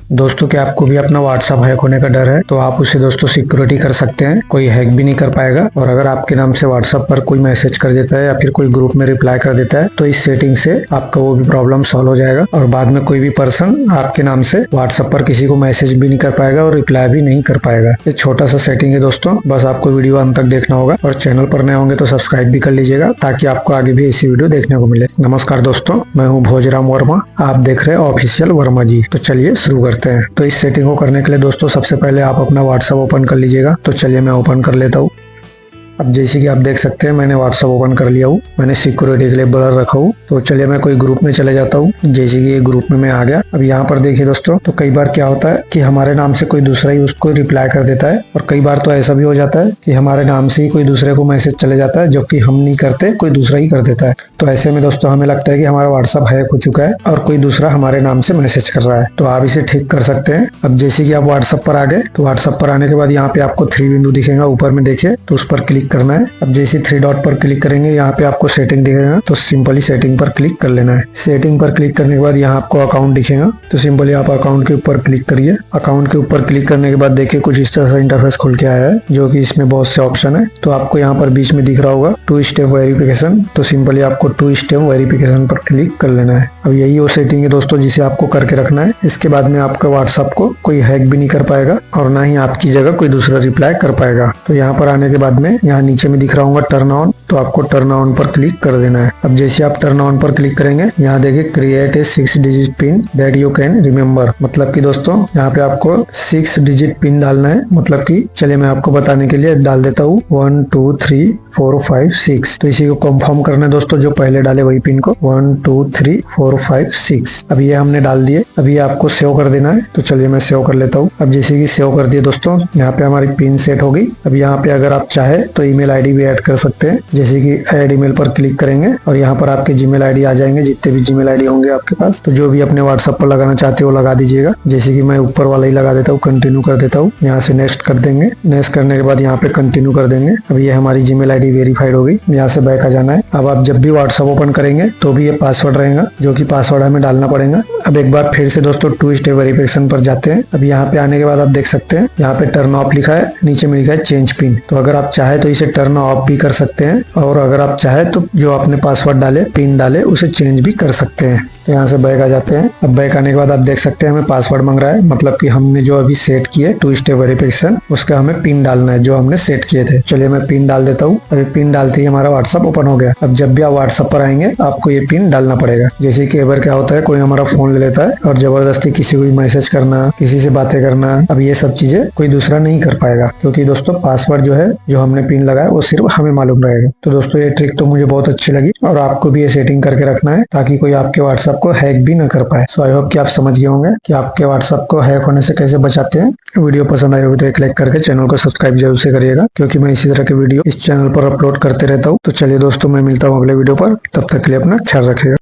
दोस्तों क्या आपको भी अपना व्हाट्सएप हैक होने का डर है? तो आप उसे दोस्तों सिक्योरिटी कर सकते हैं, कोई हैक भी नहीं कर पाएगा। और अगर आपके नाम से व्हाट्सएप पर कोई मैसेज कर देता है या फिर कोई ग्रुप में रिप्लाई कर देता है तो इस सेटिंग से आपका वो भी प्रॉब्लम सॉल्व हो जाएगा और बाद में कोई भी पर्सन आपके नाम से व्हाट्सएप पर किसी को मैसेज भी नहीं कर पाएगा और रिप्लाई भी नहीं कर पाएगा। ये छोटा सा सेटिंग है दोस्तों, बस आपको वीडियो अंत तक देखना होगा और चैनल पर नए होंगे तो सब्सक्राइब भी कर लीजिएगा ताकि आपको आगे भी ऐसी वीडियो देखने को मिले। नमस्कार दोस्तों, मैं हूँ भोजराम वर्मा, आप देख रहे हैं ऑफिशियल वर्मा जी। तो चलिए शुरू करते हैं। तो इस सेटिंग को करने के लिए दोस्तों सबसे पहले आप अपना व्हाट्सएप ओपन कर लीजिएगा। तो चलिए मैं ओपन कर लेता हूँ। अब जैसे कि आप देख सकते हैं मैंने व्हाट्सएप ओपन कर लिया हूँ, मैंने सिक्योरिटी के लिए ब्लर रखा हूँ। तो चलिए मैं कोई ग्रुप में चले जाता हूँ। जैसे कि ये ग्रुप में मैं आ गया। अब यहाँ पर देखिए दोस्तों, तो कई बार क्या होता है कि हमारे नाम से कोई दूसरा ही उसको रिप्लाई कर देता है और कई बार तो ऐसा भी हो जाता है कि हमारे नाम से ही कोई दूसरे को मैसेज चले जाता है, जो कि हम नहीं करते, कोई दूसरा ही कर देता है। तो ऐसे में दोस्तों हमें लगता है कि हमारा व्हाट्सएप हैक हो चुका है और कोई दूसरा हमारे नाम से मैसेज कर रहा है। तो आप इसे ठीक कर सकते हैं। अब जैसे कि आप व्हाट्सएप पर आ गए, तो व्हाट्सएप पर आने के बाद यहाँ पे आपको 3 बिंदु दिखेगा ऊपर में, देखिए, तो उस पर क्लिक करना है। अब जैसे 3 डॉट पर क्लिक करेंगे यहाँ पे आपको सेटिंग दिखेगा, तो सिंपली सेटिंग पर क्लिक कर लेना है। सेटिंग पर क्लिक करने के बाद यहाँ आपको अकाउंट दिखेगा, तो सिंपली आप अकाउंट के ऊपर क्लिक करिए। अकाउंट के ऊपर क्लिक करने के बाद देखिए कुछ इस तरह से इंटरफेस खुल के आया है, जो कि इसमें बहुत से ऑप्शन है। तो आपको यहाँ पर बीच में दिख रहा होगा 2 स्टेप वेरिफिकेशन, तो सिंपली आपको 2 स्टेप वेरिफिकेशन पर क्लिक कर लेना है। अब यही वो सेटिंग है दोस्तों जिसे आपको करके रखना है। इसके बाद में आपका व्हाट्सएप को कोई हैक भी नहीं कर पाएगा और ना ही आपकी जगह कोई दूसरा रिप्लाई कर पाएगा। तो यहाँ पर आने के बाद में यहाँ नीचे में दिख रहा होगा टर्न ऑन, तो आपको टर्न ऑन पर क्लिक कर देना है। अब जैसे आप टर्न ऑन पर क्लिक करेंगे यहाँ देखिए create a 6 digit pin that you can remember, मतलब कि दोस्तों यहाँ पे आपको 6 डिजिट पिन डालना है। मतलब कि चलिए मैं आपको बताने के लिए डाल देता हूँ 1 2 3 4 5 6। तो इसी को कंफर्म करना है दोस्तों, जो पहले डाले वही पिन को 1 2 3 4 5 6। अब ये हमने डाल दिए। अब ये आपको सेव कर देना है। तो चलिए मैं सेव कर लेता हूँ। अब जैसे कि सेव कर दिए दोस्तों, यहाँ पे हमारी पिन सेट हो गई। अब यहाँ पे अगर आप चाहे तो ईमेल आईडी भी ऐड कर सकते हैं। जैसे कि ऐड ईमेल पर क्लिक करेंगे और यहाँ पर आपके जीमेल आईडी आ जाएंगे, जितने भी जीमेल आईडी होंगे आपके पास। तो जो भी अपने व्हाट्सएप पर लगाना चाहते हो लगा दीजिएगा। जैसे कि मैं ऊपर वाला ही लगा देता हूँ, कंटिन्यू कर देता हूँ। यहाँ से नेक्स्ट कर देंगे। नेक्स्ट करने के बाद यहाँ पे कंटिन्यू कर देंगे। अब ये हमारी जीमेल आईडी वेरीफाइड हो गई। यहाँ से बैक आ जाना है। अब आप जब भी व्हाट्सएप ओपन करेंगे तो भी ये पासवर्ड रहेगा, जो कि पासवर्ड हमें डालना पड़ेगा। अब एक बार फिर से दोस्तों 2 स्टेप वेरिफिकेशन पर जाते हैं। अब यहाँ पे आने के बाद आप देख सकते हैं यहाँ पे टर्न ऑफ लिखा है, नीचे में लिखा है चेंज पिन। तो अगर आप चाहे तो इसे टर्न ऑफ भी कर सकते हैं और अगर आप चाहे तो जो आपने पासवर्ड डाले, पिन डाले, उसे चेंज भी कर सकते हैं। तो यहाँ से बैक आ जाते हैं। अब बैक आने के बाद आप देख सकते हैं हमें पासवर्ड मांग रहा है, मतलब कि हमने जो अभी सेट किए 2 स्टेप वेरिफिकेशन, उसका हमें पिन डालना है जो हमने सेट किए थे। चलिए मैं पिन डाल देता हूँ। अभी पिन डालते ही हमारा व्हाट्सएप ओपन हो गया। अब जब भी आप व्हाट्सएप पर आएंगे आपको ये पिन डालना पड़ेगा। जैसे कि एक बार क्या होता है, कोई हमारा फोन ले लेता है और जबरदस्ती किसी को मैसेज करना, किसी से बातें करना, अब ये सब चीजें कोई दूसरा नहीं कर पाएगा, क्योंकि दोस्तों पासवर्ड जो है, जो हमने पिन लगाया, वो सिर्फ हमें मालूम रहेगा। तो दोस्तों ये ट्रिक तो मुझे बहुत अच्छी लगी और आपको भी ये सेटिंग करके रखना है ताकि कोई आपके व्हाट्सएप को हैक भी ना कर पाए। सो आई होप कि आप समझ गए होंगे कि आपके व्हाट्सएप को हैक होने से कैसे बचाते हैं। वीडियो पसंद आई होगी तो एक लाइक करके चैनल को सब्सक्राइब जरूर से करिएगा, क्योंकि मैं इसी तरह के वीडियो इस चैनल पर अपलोड करते रहता हूँ। तो चलिए दोस्तों, मैं मिलता हूँ अगले वीडियो पर। तब तक के लिए अपना ख्याल रखिएगा।